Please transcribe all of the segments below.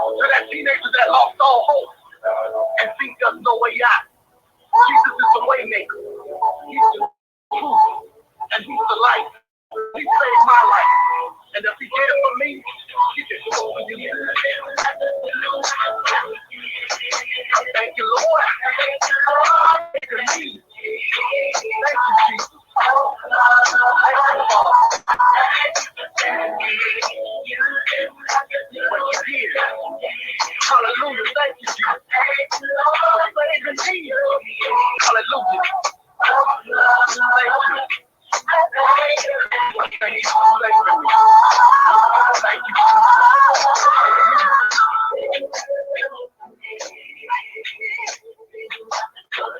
To that teenager that lost all hope and think there's no way out. Jesus is the way maker. He's the truth. And he's the light. He saved my life. And if he did it for me, he can do it for you. Thank you, Lord. Thank you, Jesus. Thank you, Jesus. Hallelujah. Thank you, Jesus. Saving me. Hallelujah. Thank you. Thank you for saving me. Thank you.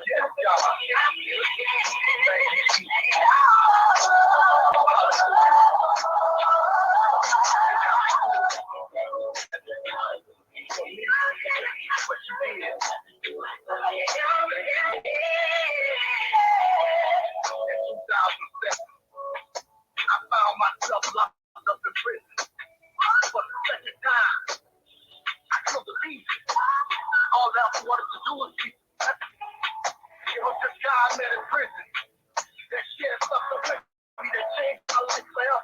Yes, God. Thank you. What you did. In 2007, I found myself locked up in prison for the second time. I couldn't believe it. All that I wanted to do was be. It was this guy I met in prison that shared something with me that changed my life forever.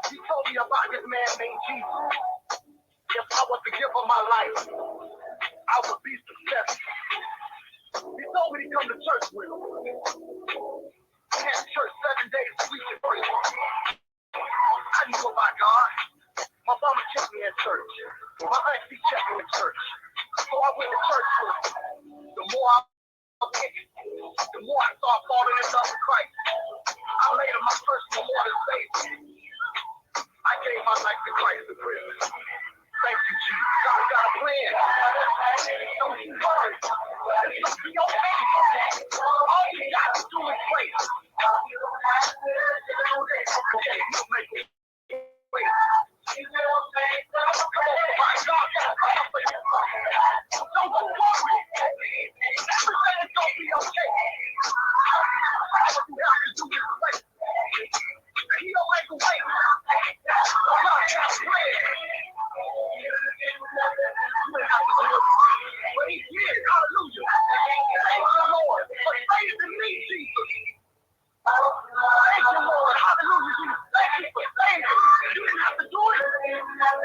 He told me about this man named Jesus. If I was to give him my life, I would be successful. He told me to come to church with him. I had church 7 days a week in prison. I knew about God. My mama kept me in church. My auntie kept me in church. So I went to church with him. The more I went, the more I started falling in love with Christ. I made him my personal Lord and Savior. I gave my life to Christ in prison. Thank you, Jesus. God got a plan. Don't you worry. It's be okay. All you got to do is pray. Okay, you'll make it. Wait. My God, don't you worry. Everything is going to be okay. All you have to do is pray. He'll make a way. God got a plan. But he did, hallelujah. Thank you, Lord, for saving me, Jesus. Thank you, Lord, hallelujah, Jesus. Thank you for saving me. You didn't have to do it,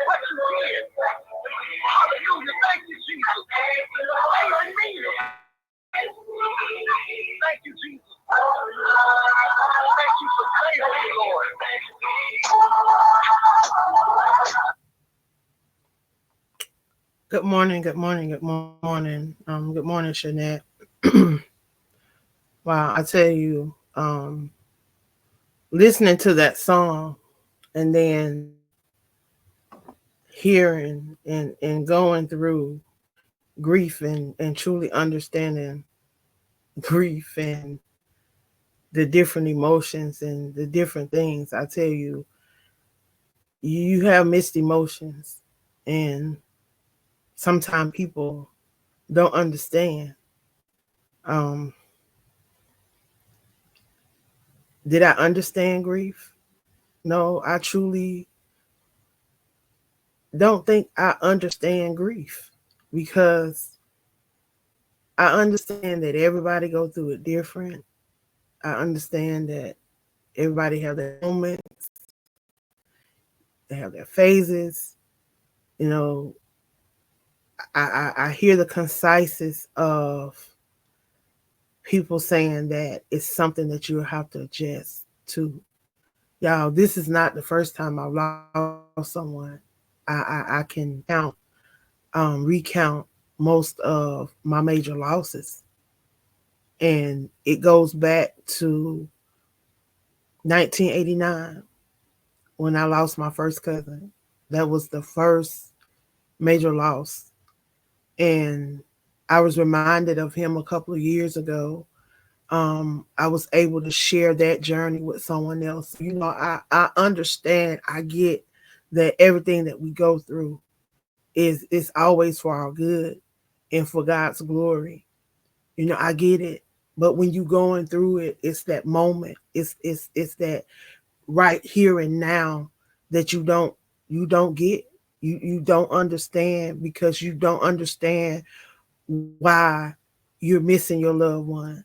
but you did. Hallelujah, thank you, Jesus. Saving me. Thank you, Jesus. Thank you for saving me, Lord. Good morning, good morning, good morning. Good morning, Shanette. Wow, I tell you, listening to that song and then hearing and going through grief and truly understanding grief and the different emotions and the different things, I tell you, you have mixed emotions, and sometimes people don't understand. Um, did I understand grief? No, I truly don't think I understand grief because I understand that everybody go through it different. I understand that everybody have their moments, they have their phases. You know, I hear the conciseness of people saying that it's something that you have to adjust to. Y'all, this is not the first time I've lost someone. I can recount most of my major losses. And it goes back to 1989 when I lost my first cousin. That was the first major loss. And I was reminded of him a couple of years ago. I was able to share that journey with someone else. You know, I understand, I get that everything that we go through is always for our good and for God's glory. You know, I get it. But when you going through it, it's that moment. It's that right here and now that you don't get. You don't understand because you don't understand why you're missing your loved one,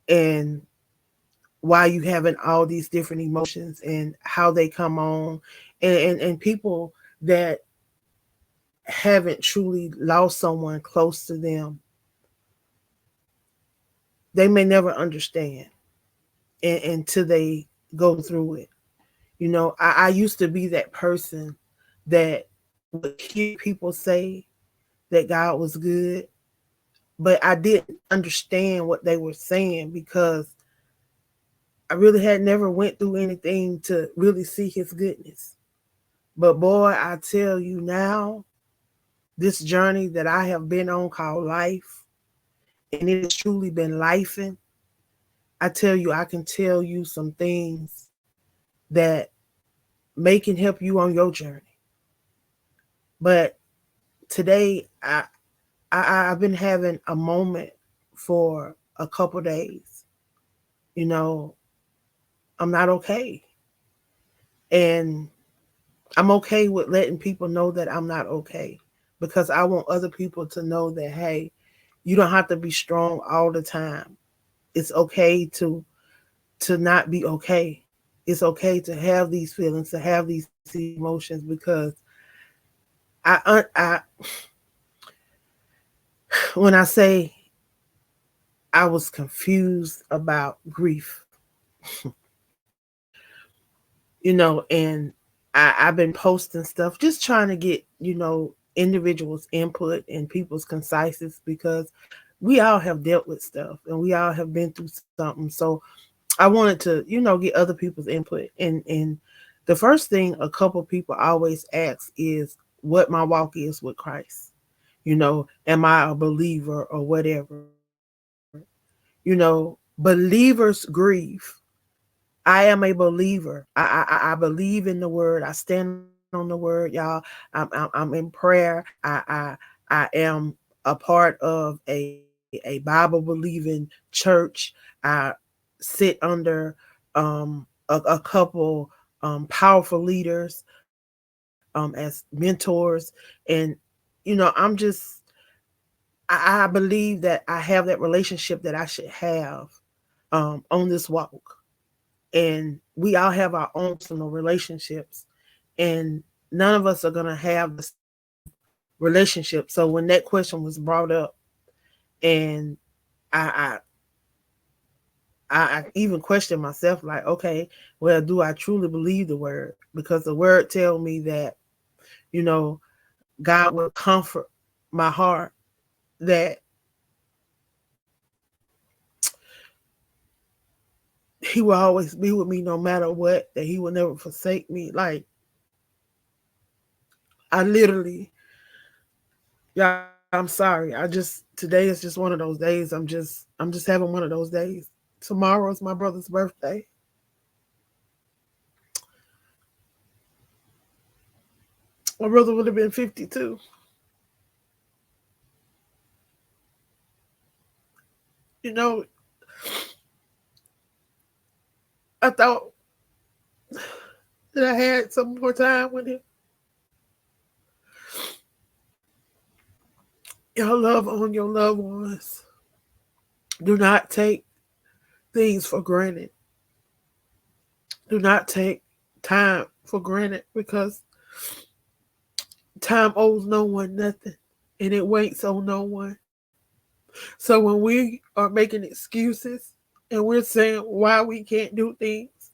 and why you having all these different emotions and how they come on, and people that haven't truly lost someone close to them, they may never understand until they go through it. I used to be that person that would hear people say that God was good, but I didn't understand what they were saying because I really had never went through anything to really see his goodness. But boy, I tell you now, this journey that I have been on called life, and it has truly been lifing. I tell you, I can tell you some things that may can help you on your journey. But today, I've been having a moment for a couple days. You know, I'm not okay, and I'm okay with letting people know that I'm not okay because I want other people to know that hey, you don't have to be strong all the time. It's okay to not be okay. It's okay to have these feelings, to have these emotions because I when I say I was confused about grief, and I've been posting stuff just trying to get, individuals' input and people's concises because we all have dealt with stuff and we all have been through something. So I wanted to, get other people's input. And the first thing a couple people always ask is what my walk is with Christ. Am I a believer or whatever? Believers grieve. I am a believer. I believe in the word. I stand on the word, y'all. I'm in prayer. I am a part of a Bible believing church. I sit under a couple powerful leaders as mentors, and I'm just I believe that I have that relationship that I should have on this walk, and we all have our own personal relationships, and none of us are going to have the same relationship. So when that question was brought up, and I, I even questioned myself, like, okay, well, do I truly believe the word? Because the word tell me that, you know, God will comfort my heart, that he will always be with me no matter what, that he will never forsake me. Like, I literally, y'all, I'm sorry. Today is just one of those days. I'm just having one of those days. Tomorrow is my brother's birthday. My brother would have been 52. You know, I thought that I had some more time with him. Y'all love on your loved ones. Do not take things for granted. Do not take time for granted because time owes no one nothing and it waits on no one. So when we are making excuses and we're saying why we can't do things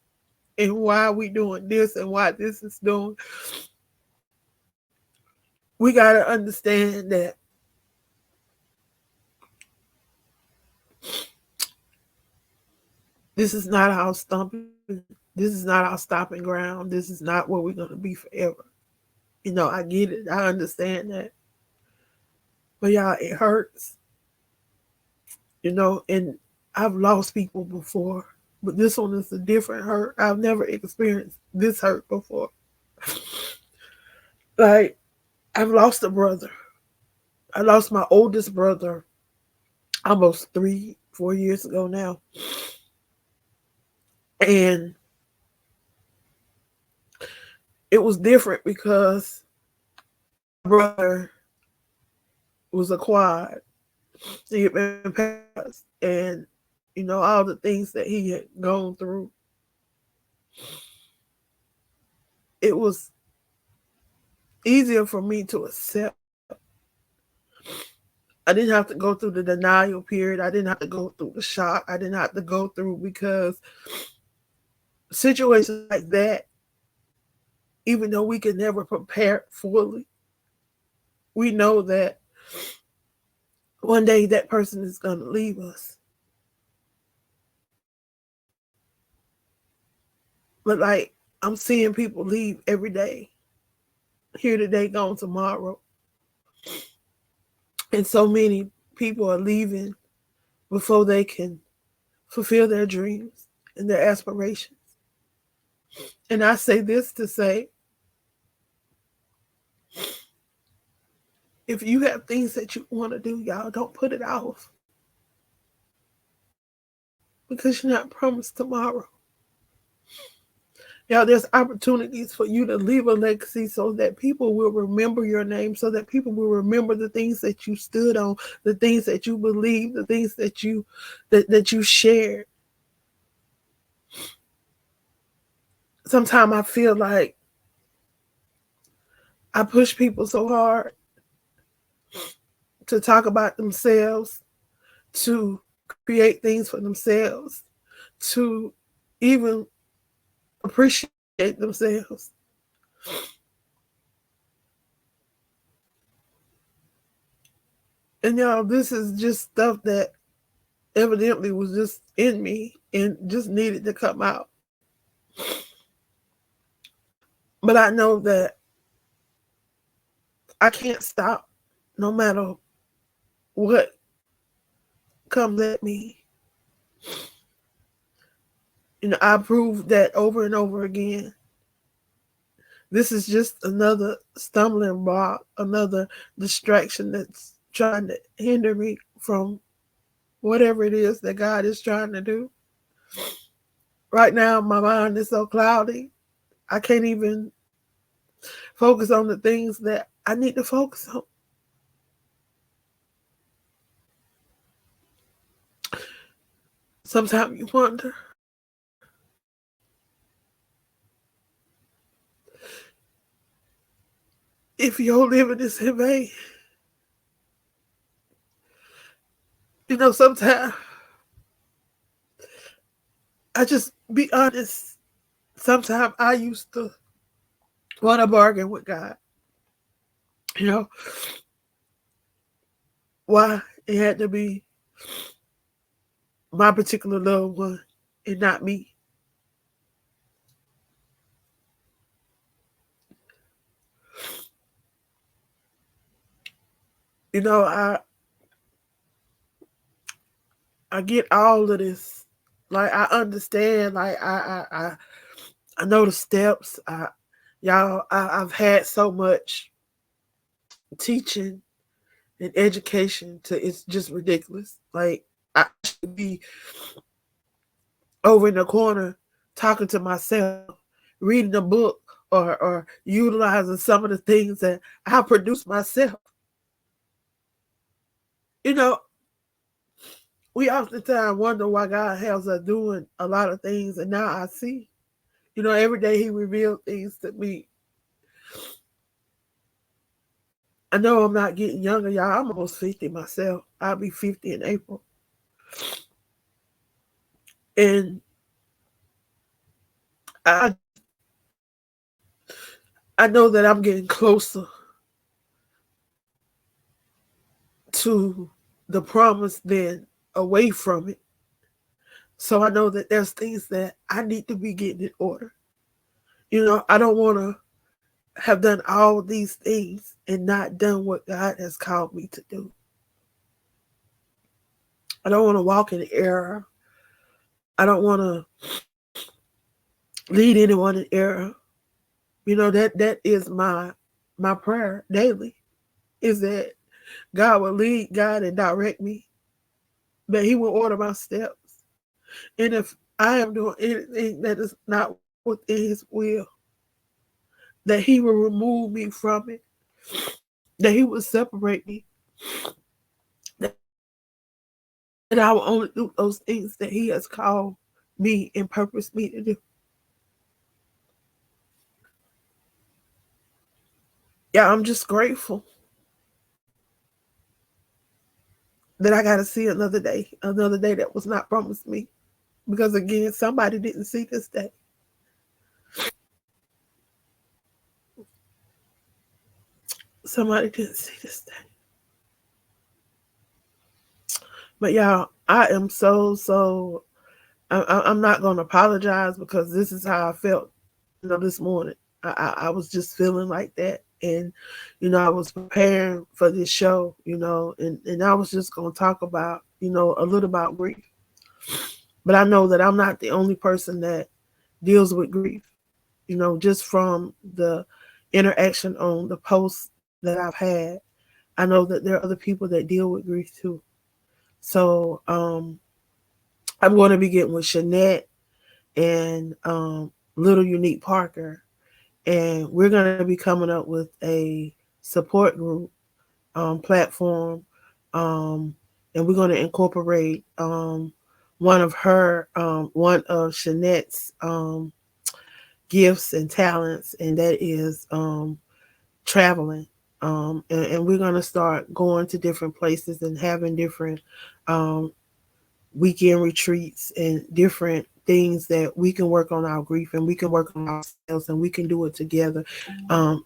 and why we doing this and why this is doing, we gotta understand that this is not our stomping. This is not our stopping ground. This is not where we're gonna be forever. I get it. I understand that, but y'all, it hurts. And I've lost people before, but this one is a different hurt. I've never experienced this hurt before. Like, I've lost a brother. I lost my oldest brother almost 4 years ago now. And it was different because brother was acquired. He had been passed, and all the things that he had gone through. It was easier for me to accept. I didn't have to go through the denial period. I didn't have to go through the shock. I didn't have to go through because situations like that, even though we can never prepare fully, we know that one day that person is going to leave us. But like, I'm seeing people leave every day. Here today, gone tomorrow. And so many people are leaving before they can fulfill their dreams and their aspirations. And I say this to say, if you have things that you want to do, y'all, don't put it off because you're not promised tomorrow. Y'all, there's opportunities for you to leave a legacy so that people will remember your name, so that people will remember the things that you stood on, the things that you believed, the things that you shared. Sometimes I feel like I push people so hard to talk about themselves, to create things for themselves, to even appreciate themselves. And y'all, this is just stuff that evidently was just in me and just needed to come out. But I know that I can't stop no matter what comes at me. I proved that over and over again. This is just another stumbling block, another distraction that's trying to hinder me from whatever it is that God is trying to do. Right now, my mind is so cloudy. I can't even focus on the things that I need to focus on. Sometimes you wonder, if your living is in vain. Sometimes I just be honest. Sometimes I used to want to bargain with God. You know, why it had to be my particular loved one and not me. You know, I get all of this. Like I understand. Like I know the steps. I've had so much teaching and education to it's just ridiculous. Like I should be over in the corner talking to myself, reading a book, or utilizing some of the things that I produce myself. You know, we oftentimes wonder why God has us doing a lot of things, and now I see. Every day He revealed things to me. I know I'm not getting younger, y'all. I'm almost 50 myself. I'll be 50 in April. And I I know that I'm getting closer to the promise than away from it. So I know that there's things that I need to be getting in order. I don't want to have done all these things and not done what God has called me to do. I don't want to walk in error. I don't want to lead anyone in error. That is my prayer daily, is that God will lead, God, and direct me, that He will order my steps. And if I am doing anything that is not within His will, that He will remove me from it. that He would separate me, that I would only do those things that He has called me and purposed me to do. Yeah, I'm just grateful that I got to see another day that was not promised me. Because again, somebody didn't see this day. Somebody didn't see this day. But y'all, I am I'm not going to apologize because this is how I felt, this morning. I was just feeling like that. And, I was preparing for this show, and I was just going to talk about, a little about grief. But I know that I'm not the only person that deals with grief, just from the interaction on the posts that I've had. I know that there are other people that deal with grief too. So I'm going to begin with Shanette and Little Unique Parker, and we're going to be coming up with a support group platform, um, and we're going to incorporate one of Shanette's gifts and talents, and that is traveling. And we're going to start going to different places and having different um, weekend retreats and different things that we can work on our grief and we can work on ourselves and we can do it together,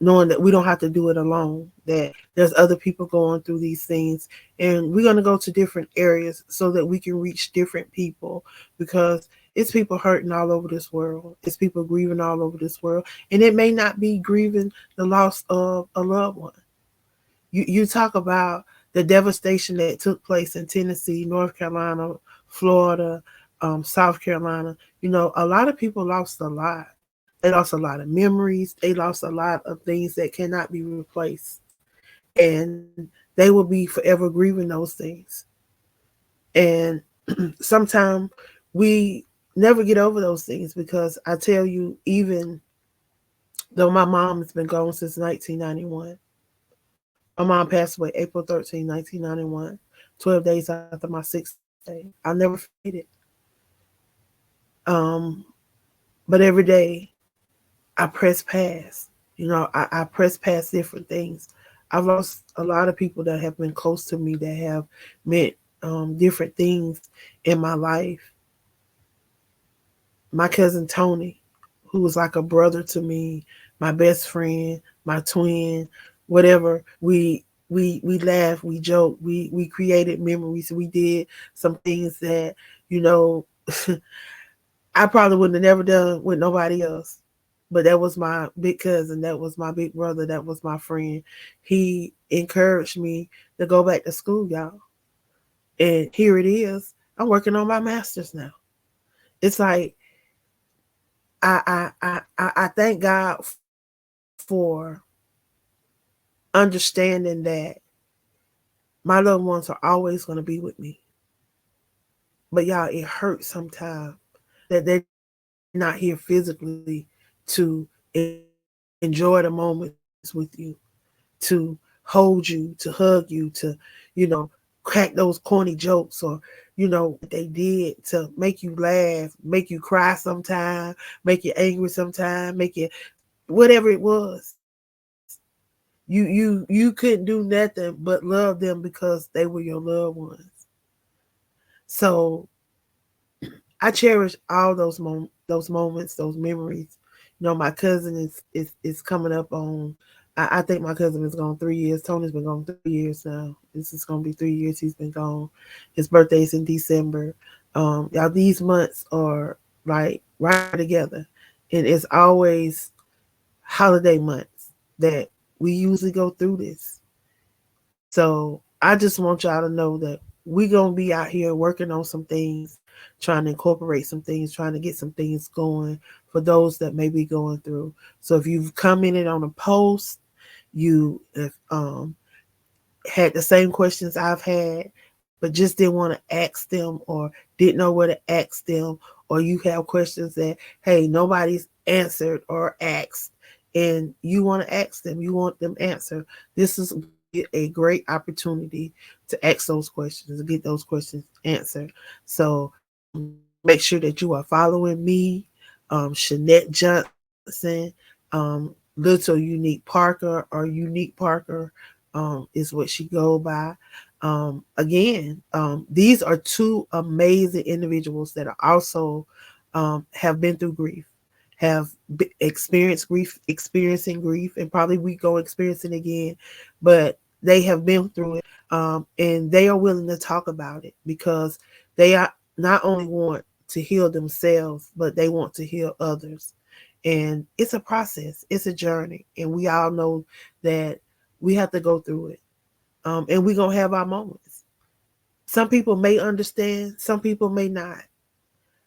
knowing that we don't have to do it alone, that there's other people going through these things. And we're going to go to different areas so that we can reach different people, because it's people hurting all over this world. It's people grieving all over this world. And it may not be grieving the loss of a loved one. You talk about the devastation that took place in Tennessee, North Carolina, Florida, South Carolina. A lot of people lost a lot. They lost a lot of memories. They lost a lot of things that cannot be replaced. And they will be forever grieving those things. And sometimes we never get over those things, because I tell you, even though my mom has been gone since 1991, my mom passed away April 13, 1991, 12 days after my 6th birthday. I'll never forget it. Um, but every day I press past. I press past different things. I've lost a lot of people that have been close to me, that have meant different things in my life. My cousin Tony, who was like a brother to me, my best friend, my twin, whatever. We laughed, we joked, we created memories, we did some things that, you know, I probably wouldn't have never done with nobody else. But that was my big cousin, that was my big brother, that was my friend. He encouraged me to go back to school, y'all. And here it is. I'm working on my master's now. It's like I thank God for understanding that my loved ones are always going to be with me. But y'all, it hurts sometimes that they're not here physically to enjoy the moments with you, to hold you, to hug you, to, crack those corny jokes, or, what they did to make you laugh, make you cry sometime, make you angry sometime, make you whatever it was. You couldn't do nothing but love them because they were your loved ones. So I cherish all those moments, those memories. My cousin is coming up on. I think my cousin is gone 3 years. Tony's been gone 3 years now. This is gonna be 3 years he's been gone. His birthday's in December. Y'all, these months are like right together, and it's always holiday months that we usually go through this. So I just want y'all to know that we gonna be out here working on some things, trying to incorporate some things, trying to get some things going for those that may be going through. So if you've commented on a post, you have had the same questions I've had, but just didn't want to ask them, or didn't know where to ask them, or you have questions that, hey, nobody's answered or asked, and you want to ask them, you want them answered. This is be a great opportunity to ask those questions, to get those questions answered. So make sure that you are following me, Shanette Johnson, Little Unique Parker, or Unique Parker is what she go by. Again, these are two amazing individuals that are also have been through grief, have experienced grief, experiencing grief, and probably we go experiencing again, but they have been through it, and they are willing to talk about it because they are not only want to heal themselves, but they want to heal others. And it's a process, it's a journey, and we all know that we have to go through it. And we're gonna have our moments. Some people may understand, some people may not.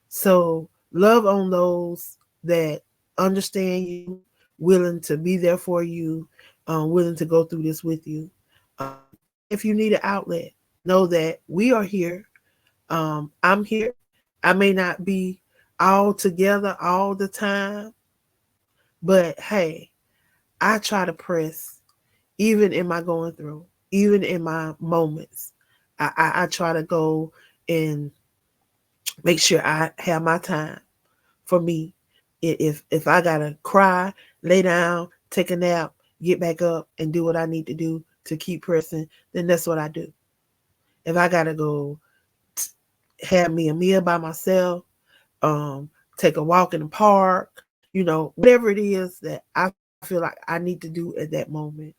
So love on those that understand you, willing to be there for you, willing to go through this with you. And if you need an outlet, know that we are here. I'm here. I may not be all together all the time, but hey, I try to press even in my going through, even in my moments. I try to go and make sure I have my time for me. If I gotta cry, lay down, take a nap, get back up, and do what I need to do to keep pressing, then that's what I do. If I gotta go have me a meal by myself, um, take a walk in the park, whatever it is that I feel like I need to do at that moment,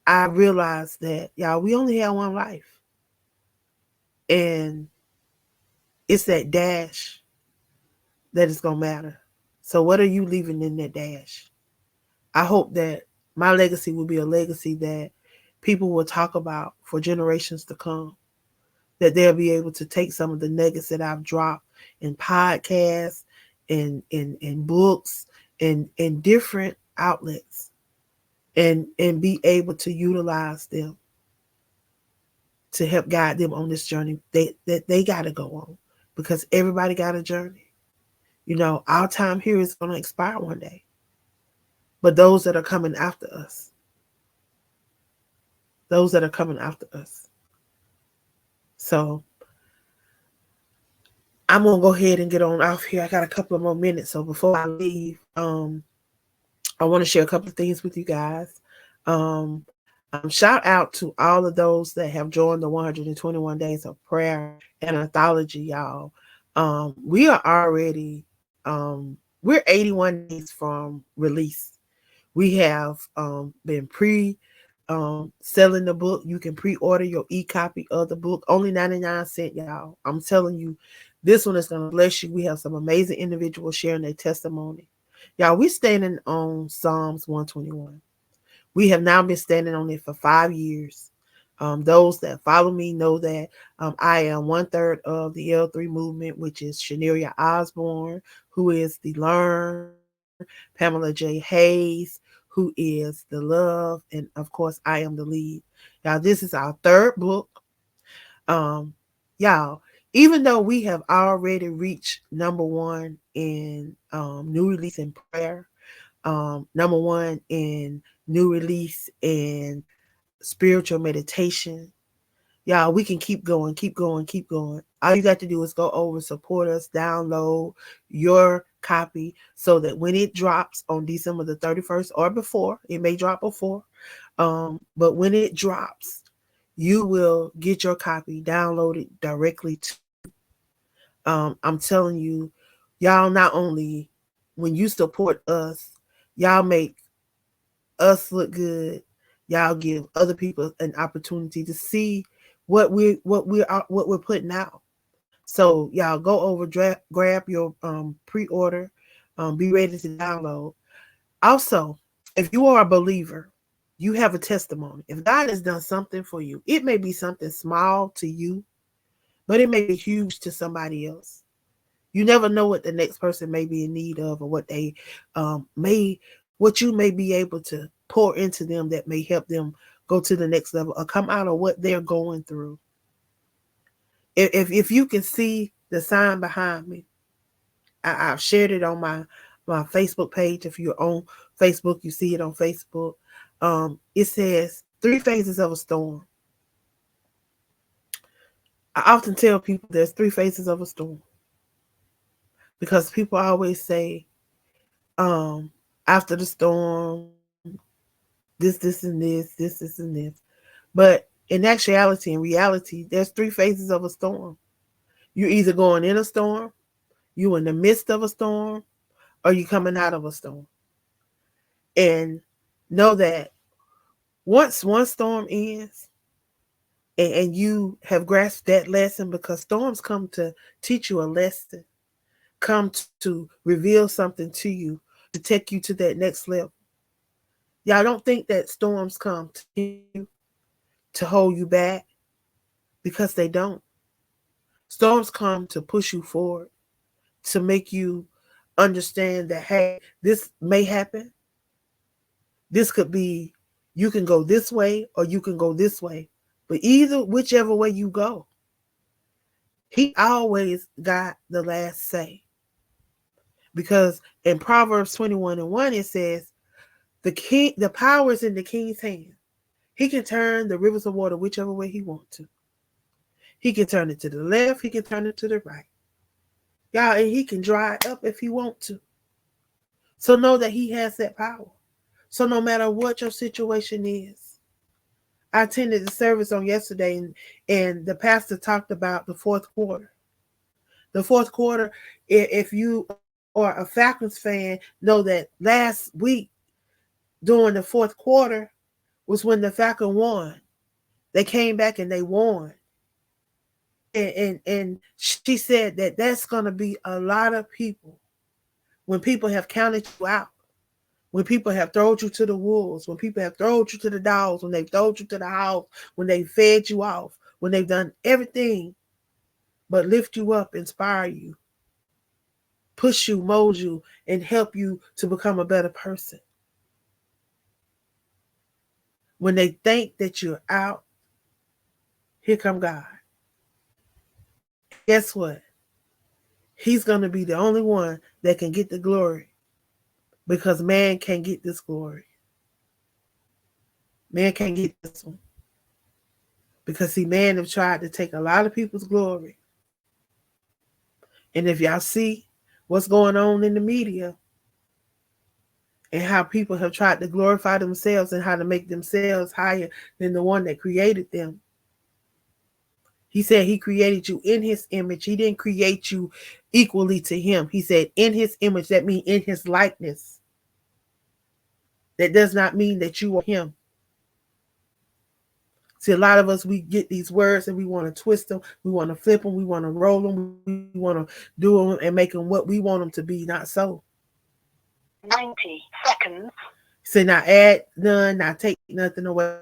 I realize that y'all, we only have one life, and it's that dash that is gonna matter. So what are you leaving in that dash? I hope that my legacy will be a legacy that people will talk about for generations to come. That they'll be able to take some of the nuggets that I've dropped in podcasts and books and different outlets, and be able to utilize them to help guide them on this journey that they got to go on, because everybody got a journey. Our time here is going to expire one day, but those that are coming after us. So I'm gonna go ahead and get on off here. I got a couple of more minutes, so before I leave, I want to share a couple of things with you guys. Shout out to all of those that have joined the 121 Days of Prayer and Anthology, y'all. We are already we're 81 days from release. We have been selling the book. You can pre-order your e-copy of the book, only 99 cents, y'all. I'm telling you, this one is going to bless you. We have some amazing individuals sharing their testimony. Y'all, we standing on Psalms 121. We have now been standing on it for 5 years. Those that follow me know that I am 1/3 of the L3 movement, which is Shaneria Osborne, who is the Learn, Pamela J. Hayes, who is the Love, and of course, I am the lead. Y'all, this is our third book. Um, y'all, even though we have already reached #1 in new release in prayer, #1 in new release in spiritual meditation. Y'all, we can keep going, keep going, keep going. All you got to do is go over, support us, download your copy so that when it drops on December the 31st or before, it may drop before, but when it drops, you will get your copy downloaded directly to. I'm telling you, y'all, not only when you support us, y'all make us look good. Y'all give other people an opportunity to see what we're putting out. So y'all go over, grab your pre-order, be ready to download. Also, if you are a believer, you have a testimony. If God has done something for you, it may be something small to you, but it may be huge to somebody else. You never know what the next person may be in need of, or what they what you may be able to pour into them that may help them go to the next level or come out of what they're going through. If you can see the sign behind me, I've shared it on my Facebook page. If you're on Facebook, you see it on Facebook. It says three phases of a storm. I often tell people there's three phases of a storm because people always say, after the storm, this, and this. But in actuality, in reality, there's three phases of a storm. You're either going in a storm, you in the midst of a storm, or you coming out of a storm. And know that once one storm ends and you have grasped that lesson, because storms come to teach you a lesson, come to reveal something to you, to take you to that next level. Y'all don't think that storms come to you to hold you back, because they don't. Storms come to push you forward, to make you understand that, hey, this may happen. This could be, you can go this way or you can go this way. But either, whichever way you go, he always got the last say. Because in Proverbs 21:1, it says, the power is in the king's hand. He can turn the rivers of water whichever way he wants to. He can turn it to the left, he can turn it to the right. Y'all, and he can dry it up if he wants to. So know that he has that power. So no matter what your situation is, I attended the service on yesterday, and the pastor talked about the fourth quarter. The fourth quarter, if you are a Falcons fan, know that last week during the fourth quarter was when the Falcons won. They came back and they won. And she said that that's going to be a lot of people when people have counted you out, when people have thrown you to the wolves, when people have thrown you to the dogs, when they've thrown you to the house, when they fed you off, when they've done everything but lift you up, inspire you, push you, mold you, and help you to become a better person. When they think that you're out, here come God. And guess what? He's going to be the only one that can get the glory, because man can't get this glory. Man can't get this one. Because see, man have tried to take a lot of people's glory. And if y'all see what's going on in the media and how people have tried to glorify themselves and how to make themselves higher than the one that created them. He said he created you in his image. He didn't create you equally to him. He said in his image, that means in his likeness. That does not mean that you are him. See, a lot of us, we get these words and we want to twist them. We want to flip them. We want to roll them. We want to do them and make them what we want them to be. Not so. 90 seconds. Say not add none, not take nothing away.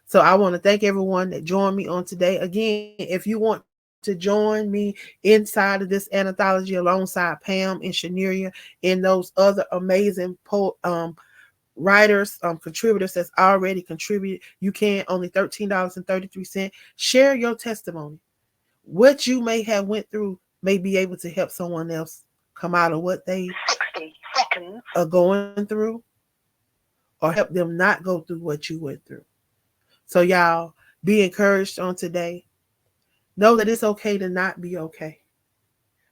So I want to thank everyone that joined me on today. Again, if you want to join me inside of this anthology alongside Pam and Shaneria and those other amazing writers, contributors that's already contributed, you can, only $13.33. Share your testimony. What you may have went through may be able to help someone else come out of what they 60 seconds are going through, or help them not go through what you went through. So y'all, be encouraged on today. Know that it's okay to not be okay,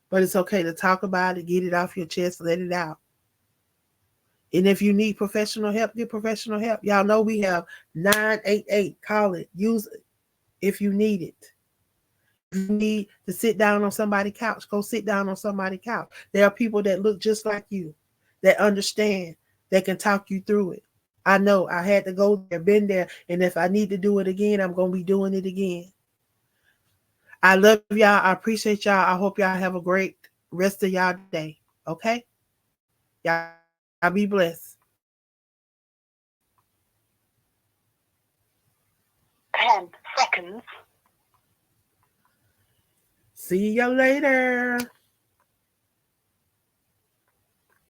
but it's okay to talk about it, get it off your chest, let it out. And if you need professional help, get professional help. Y'all know we have 988. Call it. Use it if you need it. If you need to sit down on somebody's couch, go sit down on somebody's couch. There are people that look just like you, that understand, that can talk you through it. I know I had to go there, been there, and if I need to do it again, I'm going to be doing it again. I love y'all. I appreciate y'all. I hope y'all have a great rest of y'all day. Okay? Y'all be blessed. 10 seconds. See you later.